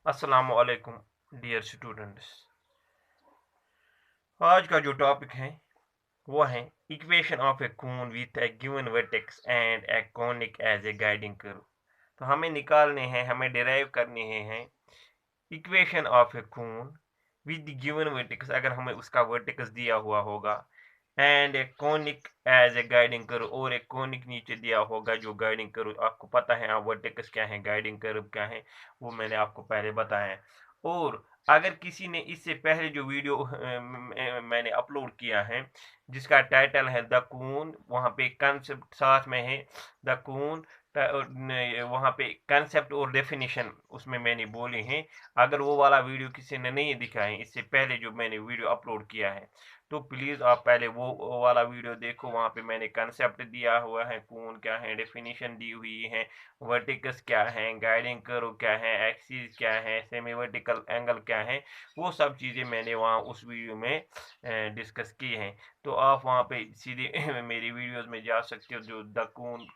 अस्सलामुअलैकुम dear students. आज का जो टॉपिक है वो है equation of a cone with a given vertex and a conic as a guiding curve. तो हमें निकालने हैं, हमें डिराइव करने हैं equation of a cone with given vertex, अगर हमें उसका वर्टेक्स दिया हुआ होगा, and a conic as a guiding curve, और एक कॉनिक नीचे दिया होगा जो गाइडिंग कर्व। आपको पता है आप वर्टेक्स क्या है, गाइडिंग कर्व क्या है, वो मैंने आपको पहले बताया है। और अगर किसी ने इससे पहले जो वीडियो मैंने अपलोड किया है जिसका टाइटल है द कून, वहाँ पे कंसेप्ट साथ में है द कून, वहाँ पे कंसेप्ट और डेफिनेशन उसमें मैंने बोले हैं। अगर वो वाला वीडियो किसी ने नहीं दिखा है इससे पहले जो मैंने वीडियो अपलोड किया है, तो प्लीज़ आप पहले वो वाला वीडियो देखो। वहाँ पे मैंने कंसेप्ट दिया हुआ है, कून क्या है, डेफिनेशन दी हुई है, वर्टिकस क्या है, गाइडिंग कर्व क्या है, एक्सिस क्या है, सेमी वर्टिकल एंगल क्या है, वो सब चीज़ें मैंने वहाँ उस वीडियो में डिस्कस की हैं। तो आप वहाँ पे सीधे मेरी वीडियोस में जा सकते हो, जो द कून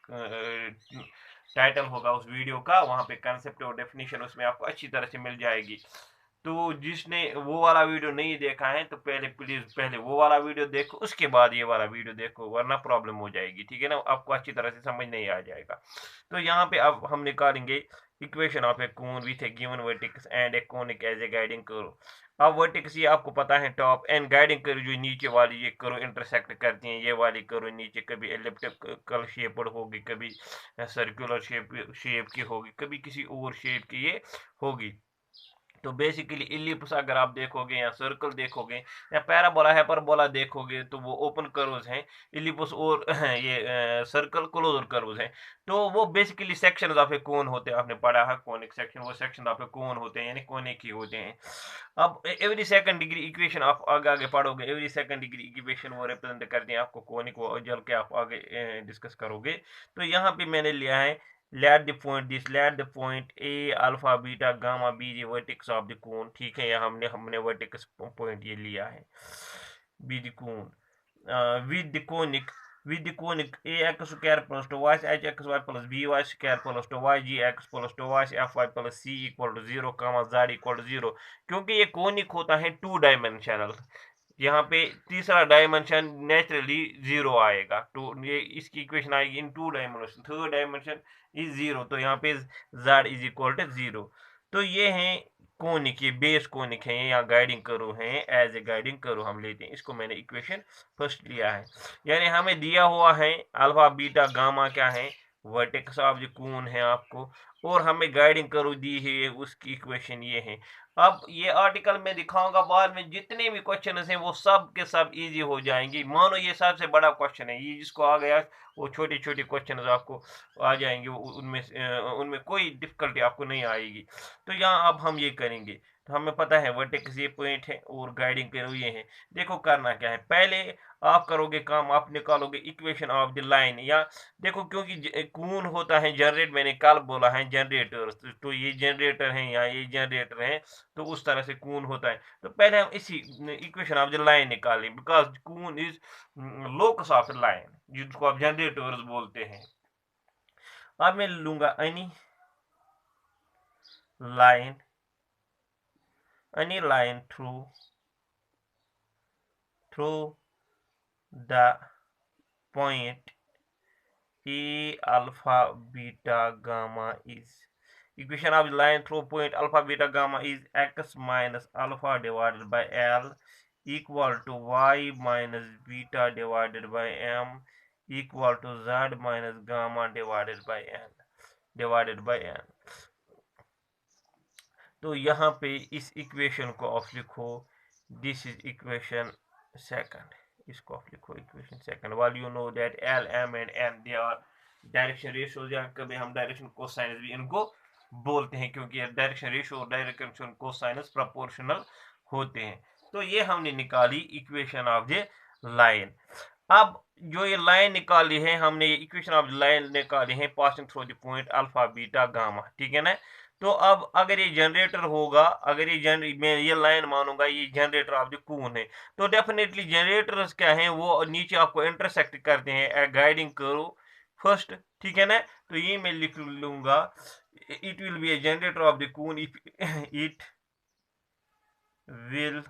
टाइटल होगा उस वीडियो का, वहाँ पे कंसेप्ट और डेफिनेशन उसमें आपको अच्छी तरह से मिल जाएगी। तो जिसने वो वाला वीडियो नहीं देखा है तो पहले प्लीज पहले वो वाला वीडियो देखो, उसके बाद ये वाला वीडियो देखो, वरना प्रॉब्लम हो जाएगी, ठीक है ना, आपको अच्छी तरह से समझ नहीं आ जाएगा। तो यहाँ पे अब हम निकालेंगे equation of a cone with a given vertex and a conic as a guiding curve. अब वर्टेक्स ये आपको पता है टॉप, एंड गाइडिंग कर्व जो नीचे वाली ये कर्व इंटरसेक्ट करती हैं, ये वाली कर्व नीचे कभी एलिप्टिकल शेप्ड होगी, कभी सर्कुलर शेप की होगी, कभी किसी और शेप की ये होगी। तो बेसिकली इलिप्स अगर आप देखोगे या सर्कल देखोगे या पैराबोला हाइपरबोला देखोगे तो वो ओपन कर्व्स हैं। इलिप्स और ये सर्कल क्लोजर कर्व्स हैं। तो वो बेसिकली सेक्शंस ऑफ ए कोन होते हैं, आपने पढ़ा है कोनिक सेक्शन, वो सेक्शन ऑफ ए कोन होते हैं, यानी कोने की होते हैं। अब एवरी सेकंड डिग्री इक्वेशन आप आगे आगे पढ़ोगे, एवरी सेकंड डिग्री इक्वेशन वो रिप्रेजेंट करते हैं आपको कोनिक, वो जल के आप आगे डिस्कस करोगे। तो यहाँ पे मैंने लिया है let the point a alpha beta gamma be the vertex of the cone। ठीक है, यहाँ हमने हमने vertex पॉइंट ये लिया है be the cone with the conic ax square plus 2y hxy plus by square plus 2y gx plus 2y fy plus c equal to 0 comma z equal to 0। क्योंकि ये कोनिक होता है 2 dimensional, यहाँ पे तीसरा डायमेंशन नेचुरली जीरो आएगा। तो ये इसकी इक्वेशन आएगी इन 2 dimension, third dimension is zero, तो यहाँ पे z इज इक्वल टू 0। तो ये है कोनिक, ये बेस कोनिक है, यहाँ गाइडिंग करो है, एज ए गाइडिंग करो हम लेते हैं इसको। मैंने इक्वेशन फर्स्ट लिया है, यानी हमें दिया हुआ है अल्फा बीटा गामा क्या है, वर्टेक्स ऑफ द कोन है आपको, और हमें गाइडिंग करो दी है, उसकी इक्वेशन ये है। अब ये आर्टिकल में दिखाऊंगा बाद में, जितने भी क्वेश्चन हैं वो सब के सब इजी हो जाएंगे। मानो ये सबसे बड़ा क्वेश्चन है, ये जिसको आ गया वो छोटे छोटे क्वेश्चन आपको आ जाएंगे, उनमें उनमें कोई डिफिकल्टी आपको नहीं आएगी। तो यहाँ अब हम ये करेंगे, तो हमें पता है वर्टेक्स ये पॉइंट है और गाइडिंग करो ये है। देखो करना क्या है, पहले आप करोगे काम, आप निकालोगे इक्वेशन ऑफ द लाइन, या देखो क्योंकि कौन होता है जनरेट, मैंने कल बोला है जनरेटर, तो ये जनरेटर है या ये जनरेटर है, तो उस तरह से कौन होता है। तो पहले हम इसी इक्वेशन ऑफ द लाइन निकालें, बिकॉज कौन इज लोकस ऑफ लाइन, जिसको आप जनरेटर्स बोलते हैं। अब मैं लूंगा line any line through the point a alpha beta gamma is, equation of the line through point alpha beta gamma is x minus alpha divided by l equal to y minus beta divided by m equal to z minus gamma divided by n। तो यहाँ पे इस equation को आप लिखो, this is equation second, इसको आप लिखो equation second. Well you know that L M and N they are direction ratios, या कभी हम डायरेक्शन कोसाइनस भी इनको बोलते हैं, क्योंकि डायरेक्शन रेशियो और डायरेक्शन कोसाइनस प्रोपोर्शनल होते हैं। तो ये हमने निकाली इक्वेशन ऑफ द लाइन। अब जो ये लाइन निकाली है हमने, ये इक्वेशन ऑफ लाइन निकाली है passing through the point alpha beta gamma, ठीक है ना। तो अब अगर ये जनरेटर होगा, अगर ये मैं ये लाइन मानूंगा ये जनरेटर ऑफ द कून है, तो डेफिनेटली जनरेटर्स क्या हैं, वो नीचे आपको इंटरसेक्ट करते हैं गाइडिंग करो फर्स्ट, ठीक है ना। तो ये मैं लिख लूंगा it will be a generator of the cone if it will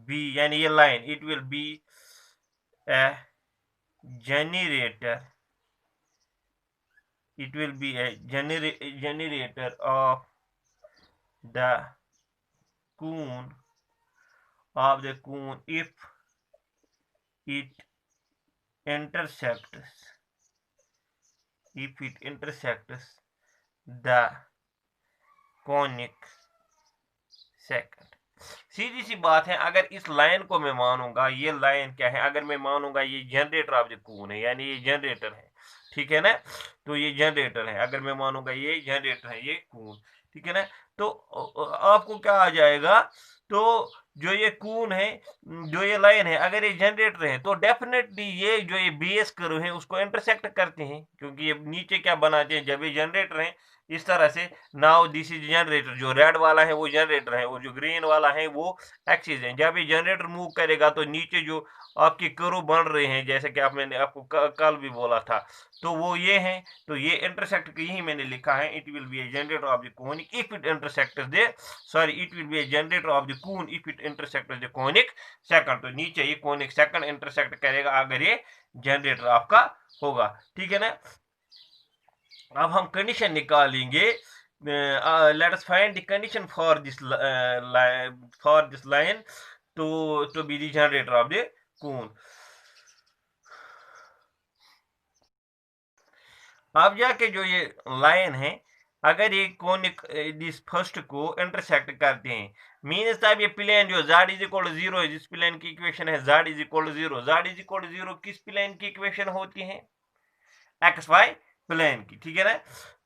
be, यानी ये line, it will be a generator, it will be a generator of the cone if it intersects the conic second। सीधी सी बात है, अगर इस line को मैं मानूंगा, ये लाइन क्या है, अगर मैं मानूंगा ये जनरेटर ऑफ द कून है, यानी ये जनरेटर है, ठीक है ना, तो ये जनरेटर है, अगर मैं मानूंगा ये जनरेटर है, ये कून, ठीक है ना, तो आपको क्या आ जाएगा, तो जो ये कून है, जो ये लाइन है, अगर ये जनरेटर है तो डेफिनेटली ये जो ये बेस कर्व है उसको इंटरसेक्ट करते हैं, क्योंकि ये नीचे क्या बनाते हैं, जब ये जनरेटर है इस तरह से। नाउ दिस इज जनरेटर, जो रेड वाला है वो जनरेटर है और जो ग्रीन वाला है वो एक्सिस है। जब ये जनरेटर मूव करेगा तो नीचे जो आपके कर्व बन रहे हैं, जैसे कि मैंने आपको कल भी बोला था, तो वो ये है, तो ये इंटरसेक्ट यही मैंने लिखा है, it will be A generator off the cone if it intersects the, sorry, it will be A generator off the cone if it intersects the conic second. तो नीचे ये कोनिक सेकंड इंटरसेक्ट करेगा अगर ये जनरेटर आपका होगा, ठीक है ना। अब हम कंडीशन निकालेंगे, let us find the condition for this line to be the generator of the cone। अब जाके जो ये लाइन है, अगर ये कोनिक दिस फर्स्ट को इंटरसेक्ट करते हैं, मीन्स तब ये प्लेन जो z इज इक्वल टू 0 है, जिस प्लेन की इक्वेशन है z is equal to 0, z is equal to 0 किस प्लेन की इक्वेशन होती है, एक्स वाई प्लेन की, ठीक है ना।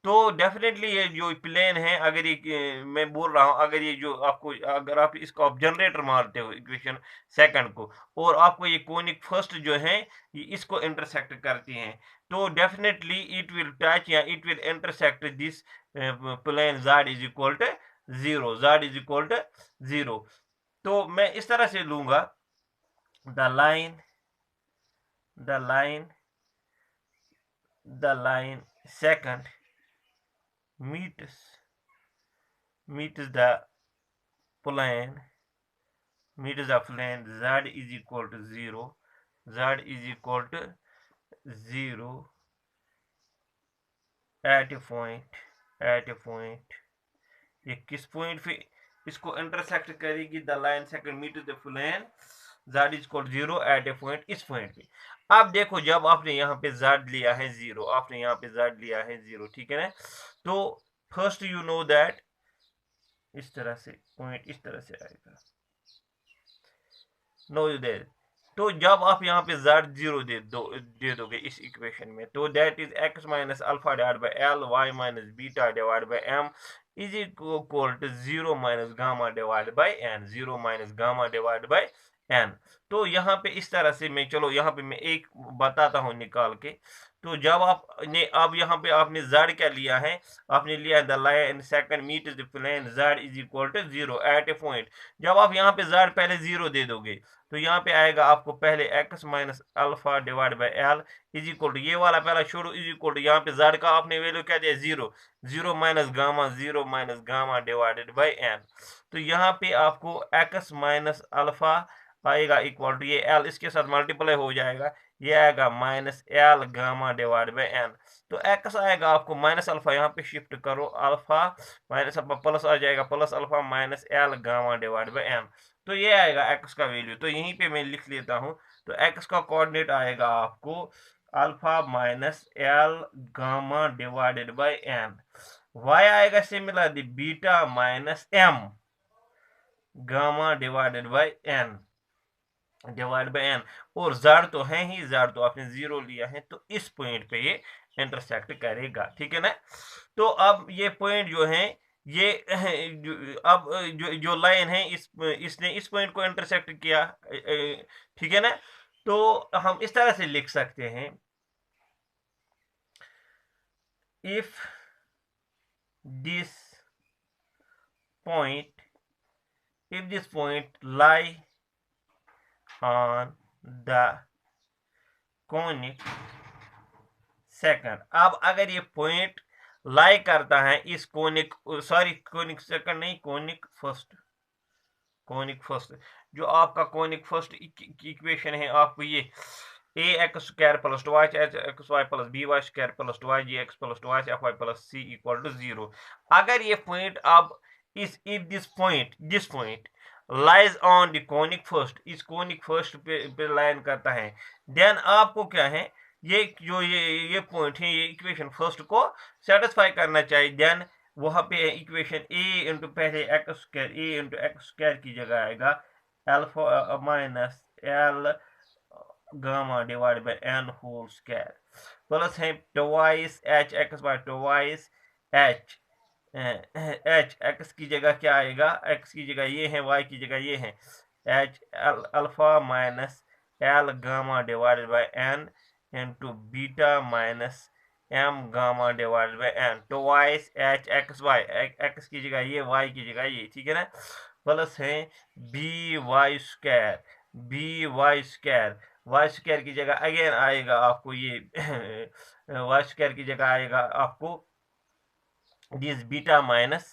तो डेफिनेटली ये जो प्लेन है, अगर ये मैं बोल रहा हूं, अगर ये जो आपको, अगर आप इसको आप जनरेटर मानते हो इक्वेशन सेकंड को, और आपको ये कोनिक फर्स्ट जो है ये इसको इंटरसेक्ट करती हैं, तो डेफिनेटली इट विल टच या it will intersect this plane z is equal to 0, z is equal to 0। तो मैं इस तरह से लूंगा, the line second meets the plane z is equal to 0, z is equal to 0 at a point ये किस point पे इसको इंटरसेक्ट करेगी, the line second meet the plane z is equal 0 at a point, इस point पे। अब देखो, जब आपने यहाँ पे z लिया है 0, आपने यहाँ पे z लिया है 0, ठीक है ना, तो फर्स्ट यू नो दैट इस तरह से पॉइंट इस तरह से आएगा, नो देयर। तो जब आप यहाँ पे z 0 दे दोगे इस इक्वेशन में, तो that is x minus alpha divide by l y minus beta divide by m is equal to 0 minus gamma divide by n, 0 minus gamma divide by n। तो यहाँ पे इस तरह से मैं, चलो यहाँ पे मैं एक बताता हूँ निकाल के। तो जब आपने, अब यहाँ पे आपने z क्या लिया है, आपने लिया the line second meet the plane z is equal to 0 at a point. जब आप यहाँ पे z पहले 0 दे दोगे, तो यहाँ पे आएगा आपको पहले x minus alpha divide by L is equal to, ये वाला पहला छोड़ो, इज इक्वल टू यहाँ पे z का आपने वैल्यू क्या दिया 0, 0 minus gamma divided by n। तो यहाँ पे आपको x माइनस अल्फा आएगा इक्वल टू, ये l इसके साथ मल्टीप्लाई हो जाएगा, ये आएगा minus L gamma divide by N. तो x आएगा आपको माइनस अल्फा, यहाँ पे शिफ्ट करो, अल्फा माइनस अल्फा प्लस आ जाएगा, plus alpha minus L gamma divide by N. तो ये आएगा x का वैल्यू। तो यहीं पे मैं लिख लेता हूँ, तो x का कोऑर्डिनेट आएगा आपको alpha minus L gamma divided by N. y आएगा similarly beta minus m gamma divided by N divide by N. और z तो है ही, z तो आपने 0 लिया है, तो इस पॉइंट पे ये इंटरसेक्ट करेगा, ठीक है ना। तो अब ये पॉइंट जो है, ये अब जो लाइन है, इसने इस पॉइंट को इंटरसेक्ट किया, ठीक है ना। तो हम इस तरह से लिख सकते हैं, if this point lie on the conic second। अब अगर ये पॉइंट लाई करता है इस कोनिक, सॉरी कोनिक सेकंड नहीं, कोनिक फर्स्ट, कोनिक फर्स्ट, जो आपका कोनिक फर्स्ट इक्वेशन है आपको ये a x square plus two y x y plus b Y square plus two Y ji x plus two Y F Y plus C equal to 0। अगर ये point अब if this point lies on the conic first, इस conic first पे line करता है, then आपको क्या है, ये जो ये पॉइंट है, ये इक्वेशन फर्स्ट को सेटिस्फाई करना चाहिए। देन वहां पे इक्वेशन ए इंटू पहले x square, a into x square की जगह आएगा alpha minus L gamma divide by N whole square plus है twice H x by twice h, h x की जगह क्या आएगा, एक्स की जगह ये है, वाई की जगह ये है, H alpha minus L gamma divided by N into beta minus M gamma divided by N, twice H X Y, X की जगह ये, वाई की जगह ये, ठीक है ना, प्लस है B Y square, B Y square, Y square की जगह अगेन आएगा आपको ये वाई स्क्वायर की जगह आएगा आपको this beta minus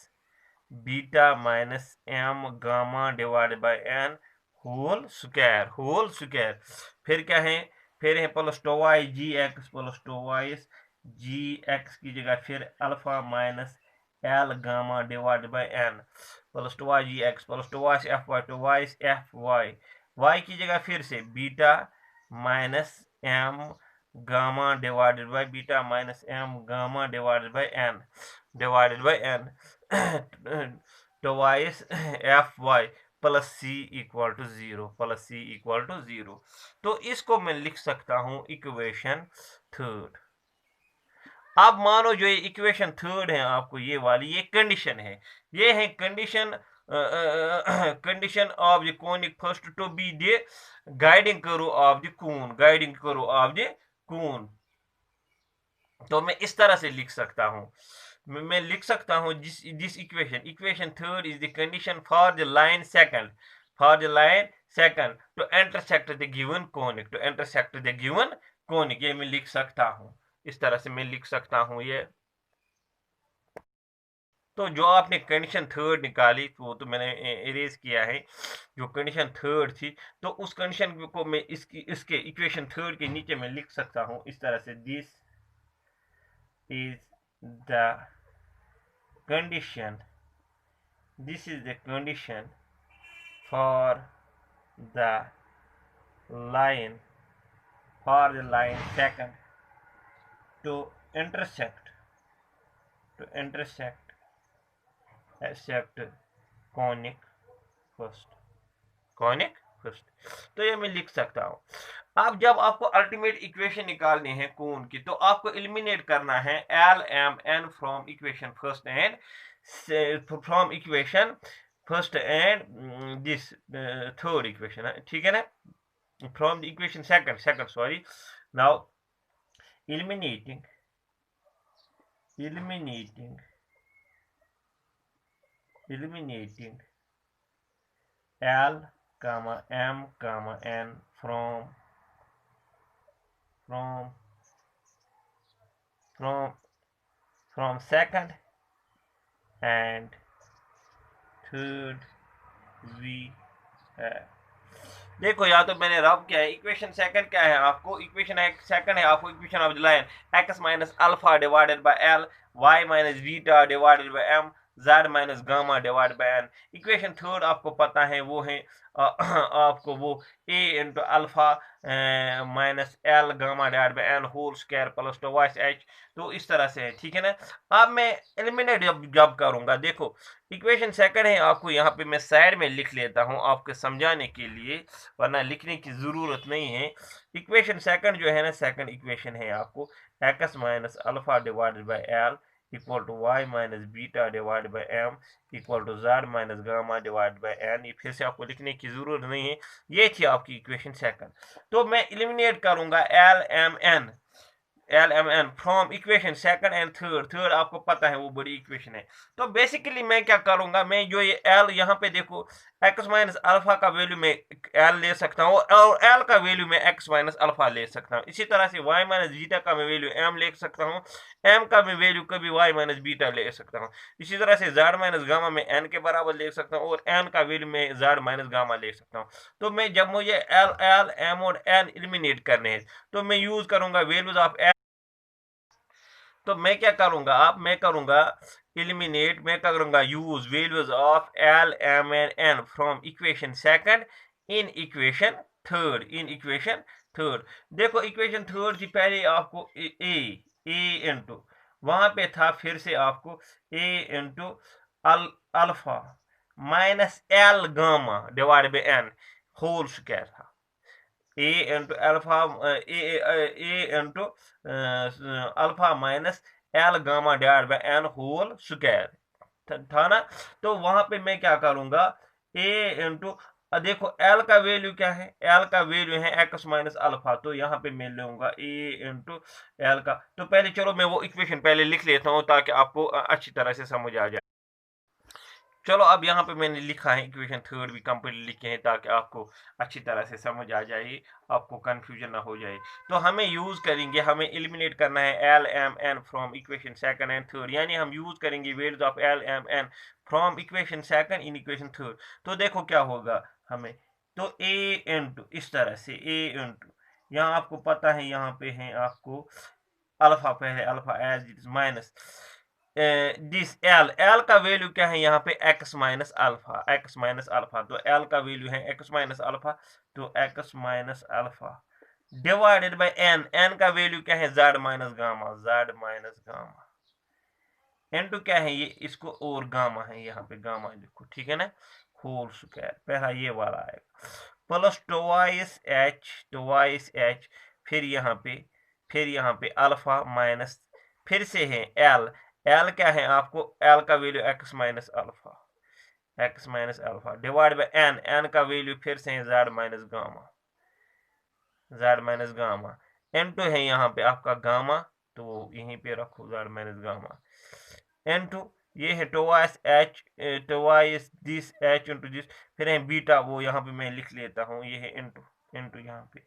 M gamma divided by N whole square, फिर क्या है, फिर है प्लस टू वाई जी एक्स प्लस टू वाई जी एक्स की जगह फिर alpha minus L gamma divided by N plus two Y ji x plus two Y F Y two Y F Y, Y की जगह फिर से beta minus M gamma divided by beta minus M gamma divided by N twice F Y plus C equal to 0, तो इसको मैं लिख सकता हूं इक्वेशन थर्ड। अब मानो जो ये इक्वेशन थर्ड है आपको ये वाली, ये कंडीशन है, ये है condition condition of the conic first to be the guiding curve of the cone, तो मैं इस तरह से लिख सकता हूं, मैं लिख सकता हूं this equation third is the condition for the line second to intersect the given conic, ये मैं लिख सकता हूं, इस तरह से मैं लिख सकता हूं ये। तो जो आपने कंडीशन थर्ड निकाली वो तो मैंने इरेज किया है, जो कंडीशन थर्ड थी, तो उस कंडीशन को मैं इसके इक्वेशन थर्ड के नीचे मैं लिख सकता हूं इस तरह से, this is the condition for the line second to intersect conic first, तो ये मैं लिख सकता हूं। अब जब आपको अल्टीमेट इक्वेशन निकालनी है कोन की, तो आपको एलिमिनेट करना है L M N from equation first and this third equation, ठीक है ना, from the equation second sorry, now eliminating L, M, N from second and third we have, देखो या तो मैंने रब क्या है, इक्वेशन सेकंड क्या है आपको, इक्वेशन सेकंड है आपको equation of the line x minus alpha divided by l, y minus beta divided by m, z minus gamma divided by n. Equation third आपको पता है वो है आपको वो a into alpha minus L gamma divided by N whole square plus two y h, तो इस तरह से है, ठीक है ना। अब मैं एलिमिनेट जब करूंगा, देखो इक्वेशन सेकंड है आपको यहाँ पे मैं साइड में लिख लेता हूँ आपको समझाने के लिए, वरना लिखने की जरूरत नहीं है। इक्वेशन सेकंड जो है ना, सेकंड इक्वेशन है आपको X minus alpha divided by L equal to Y minus beta divide by M equal to Z minus gamma divide by N, ये फिर से आपको लिखने की जरूरत नहीं है, ये थी आपकी इक्वेशन सेकंड। तो मैं एलिमिनेट करूंगा L M N, L M N from equation second and third आपको पता है वो बड़ी इक्वेशन है। तो बेसिकली मैं क्या करूंगा, मैं जो ये एल यहाँ पे देखो एक्स माइनस अल्फा का वैल्यू में एल ले सकता हूँ और एल का वैल्यू में एक्स माइनस अल्फा ले सकता हूँ। इसी तरह से वाई माइनस बीटा का मैं वैल्यू एम ले सकता हूँ, एम का मैं वैल्यू कभी वाई माइनस बीटा ले सकता हूँ। इसी तरह से जेड माइनस गामा में एन के बराबर ले सकता हूँ और एन का वैल्यू में जेड माइनस गामा ले सकता हूँ। तो मैं जब मुझे एल एल एम और एन एलिमिनेट करने हैं तो मैं यूज करूंगा वैल्यूज ऑफ एल। तो मैं क्या करूंगा, अब मैं करूंगा एलिमिनेट, मैं करूंगा use values of L M N N from equation second in equation third, in equation third. देखो इक्वेशन थर्ड से पहले आपको ए इंटू वहां पे था, फिर से आपको a into alpha minus L gamma divide by n whole square था। A into alpha a into alpha minus L gamma divide by N whole square था ना। तो वहां पे मैं क्या करूंगा, ए इंटू देखो एल का वैल्यू क्या है, एल का वैल्यू है एक्स माइनस अल्फा, तो यहाँ पे मैं लूंगा ए इंटू एल का। तो पहले चलो मैं वो इक्वेशन पहले लिख लेता हूँ ताकि आपको अच्छी तरह से समझ आ जाए। चलो अब यहाँ पे मैंने लिखा है इक्वेशन थर्ड भी कंप्लीट लिखे हैं ताकि आपको अच्छी तरह से समझ आ जाए, आपको कंफ्यूजन ना हो जाए। तो हमें यूज करेंगे, हमें एलिमिनेट करना है L M N from equation second and third, यानी हम यूज करेंगे values of L M N from equation second in equation third. तो देखो क्या होगा हमें, तो ए इंटू इस तरह से ए इंटू यहाँ आपको पता है यहाँ पे है आपको अल्फा, पहले alpha as it is minus this L, L का वैल्यू क्या है यहाँ पे X minus alpha, X minus alpha. तो एल का वैल्यू है एक्स माइनस अल्फा, तो X minus alpha divided by N, N का वैल्यू क्या है Z minus gamma, Z minus gamma into क्या है ये इसको और गामा है यहाँ पे गामा लिखो, ठीक है ना, होल स्क्वायर पहला ये वाला आएगा प्लस टवाइस एच फिर यहाँ पे अल्फा माइनस फिर से है एल, एल क्या है आपको, एल का value X minus alpha divide by N, N का वैल्यू फिर से है Z minus gamma N two है यहाँ पे आपका गामा, तो यहीं पे रखो Z minus gamma N two ये है twice this H into this, फिर है बीटा, वो यहाँ पे मैं लिख लेता हूँ ये है इंटू इंटू यहाँ पे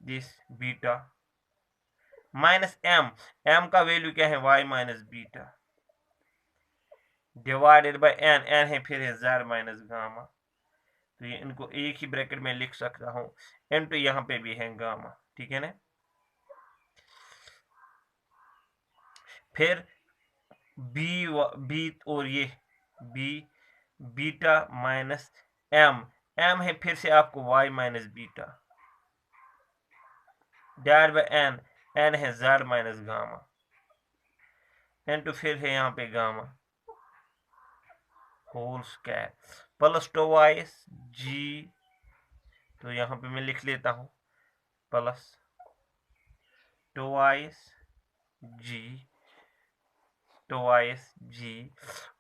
this beta minus M, M का वैल्यू क्या है Y minus beta divided by N, N है फिर है जेड माइनस गामा। तो ये इनको एक ही ब्रैकेट में लिख सकता हूँ, एन टू यहाँ पे भी है गामा, ठीक है ना। फिर बी और ये b beta minus M, m है फिर से आपको y minus beta divide by N, N है Z minus gamma N to फिर है यहाँ पे gamma whole square plus twice g, तो यहाँ पे मैं लिख लेता हूँ प्लस टवाइस जी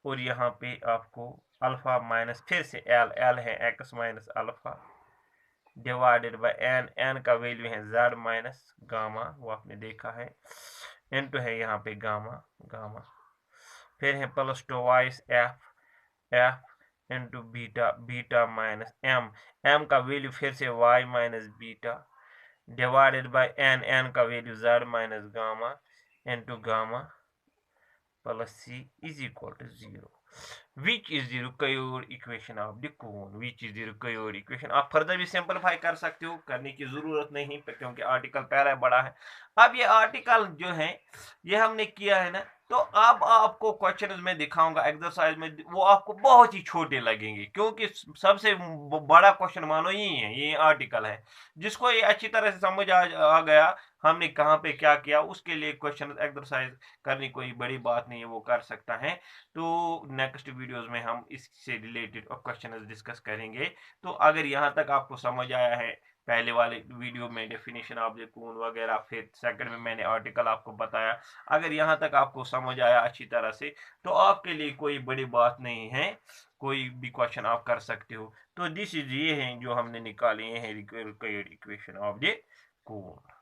और यहाँ पे आपको अल्फा माइनस फिर से एल, एल है X minus alpha divided by N, N का वैल्यू है जेड माइनस गामा, वो आपने देखा है एन टू है यहाँ पे गामा फिर है plus twice f into beta minus M, M का वैल्यू फिर से y minus beta divided by N, N का value z minus gamma into gamma plus c is equal to 0, which is the required equation of the cone, which is the required equation. आप further भी simplify कर सकते हो, करने की जरूरत नहीं क्योंकि आर्टिकल पहला बड़ा है। अब ये आर्टिकल जो है ये हमने किया है ना, तो अब आपको क्वेश्चन में दिखाऊंगा एक्सरसाइज में, वो आपको बहुत ही छोटे लगेंगे क्योंकि सबसे बड़ा क्वेश्चन मानो यही है, ये आर्टिकल है। जिसको ये अच्छी तरह से समझ आ गया हमने कहाँ पे क्या किया, उसके लिए क्वेश्चन एक्सरसाइज करनी कोई बड़ी बात नहीं है, वो कर सकता है। तो नेक्स्ट वीडियोस में हम इससे रिलेटेड क्वेश्चन डिस्कस करेंगे। तो अगर यहाँ तक आपको समझ आया है, पहले वाले वीडियो में डेफिनेशन ऑफ द कोन वगैरह, फिर सेकंड में मैंने आर्टिकल आपको बताया, अगर यहाँ तक आपको समझ आया अच्छी तरह से तो आपके लिए कोई बड़ी बात नहीं है, कोई भी क्वेश्चन आप कर सकते हो। तो दिस इज ये है जो हमने निकाले हैं required equation of the cone.